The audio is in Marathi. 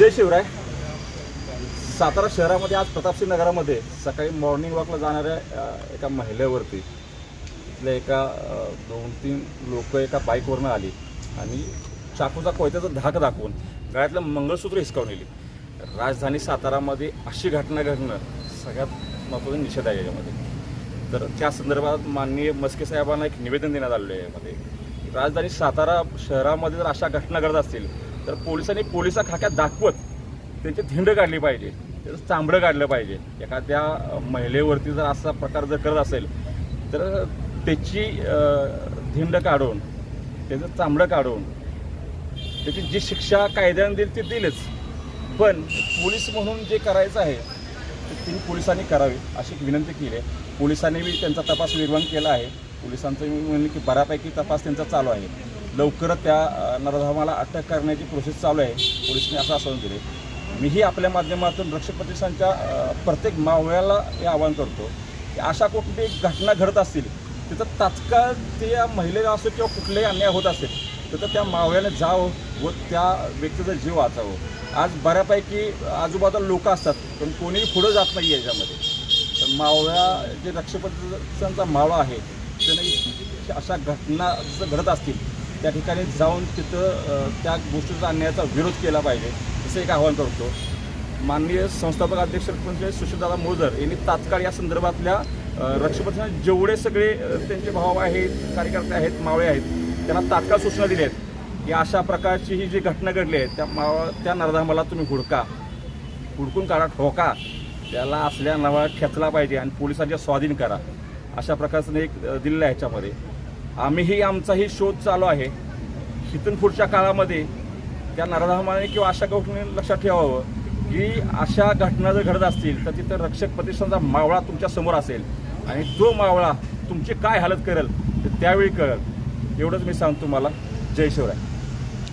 जय शिवराय. सातारा शहरामध्ये आज प्रतापसिंह नगरामध्ये सकाळी मॉर्निंग वॉकला जाणाऱ्या एका महिलेवरती इथल्या एका 2-3 लोक एका बाईकवरनं आली आणि चाकूचा कोयत्याचा धाक दाखवून गळ्यातलं मंगळसूत्र हिसकावून नेली. राजधानी सातारामध्ये अशी घटना घडणं सगळ्यात महत्त्वाचा निषेध आहे याच्यामध्ये. तर त्या संदर्भात माननीय मस्के साहेबांना एक निवेदन देण्यात आलेलं आहे यामध्ये. राजधानी सातारा शहरामध्ये जर अशा घटना घडत असतील तर पोलिसांनी पोलिसा खाक्यात दाखवत त्यांची धिंड काढली पाहिजे, त्याचं चांबडं काढलं पाहिजे. एखाद्या महिलेवरती जर असा प्रकार जर करत असेल तर त्याची धिंड काढून त्याचं चांबडं काढून त्याची जी शिक्षा कायद्याने देईल ती देईलच, पण पोलीस म्हणून जे करायचं आहे ते तिने पोलिसांनी करावे अशी विनंती केली आहे. पोलिसांनी बी त्यांचा तपास निर्माण केला आहे. पोलिसांचं मी म्हणलं की बऱ्यापैकी तपास त्यांचा चालू आहे. लवकरच त्या नराधमाला अटक करण्याची प्रोसेस चालू आहे. पोलिसांनी असं आश्वासन दिले. मीही आपल्या माध्यमातून रक्षक प्रतिष्ठानच्या प्रत्येक मावळ्याला हे आवाहन करतो की अशा कुठली घटना घडत असतील तिथं तात्काळ त्या महिलेला असो किंवा कुठलेही अन्याय होत असेल तर त्या मावळ्याने जावं व त्या व्यक्तीचा जीव वाचावं. आज बऱ्यापैकी आजूबाजूला लोक असतात पण कोणीही पुढं जात नाही याच्यामध्ये. तर मावळ्या जे रक्षक प्रतिष्ठानचा मावळा आहे त्याने अशा घटना जसं घडत असतील त्या ठिकाणी जाऊन तिथं त्या गोष्टीचा अन्यायाचा विरोध केला पाहिजे असं एक आवाहन करतो. माननीय संस्थापक अध्यक्ष सुशीलदादा मोजर यांनी तात्काळ या संदर्भातल्या रक्षक प्रतिष्ठान जेवढे सगळे त्यांचे भाव आहेत, कार्यकर्ते आहेत, मावळे आहेत त्यांना तात्काळ सूचना दिल्या आहेत की अशा प्रकारची ही जी घटना घडली आहे त्या नराधमाला तुम्ही हुडकून काढा, ठोका, त्याला असल्या नावा खेचला पाहिजे आणि पोलिसांच्या स्वाधीन करा अशा प्रकारचं एक दिलेलं आहे. ह्याच्यामध्ये आम्हीही आमचाही शोध चालू आहे. इथून पुढच्या काळामध्ये त्या नराधमाने किंवा अशा गोष्टीने लक्षात ठेवावं की अशा घटना जर घडत असतील तर तिथं रक्षक प्रतिष्ठानचा मावळा तुमच्या समोर असेल आणि तो मावळा तुमची काय हालत करेल ते त्यावेळी कळेल. एवढंच मी सांगतो. मला जय शिवराय.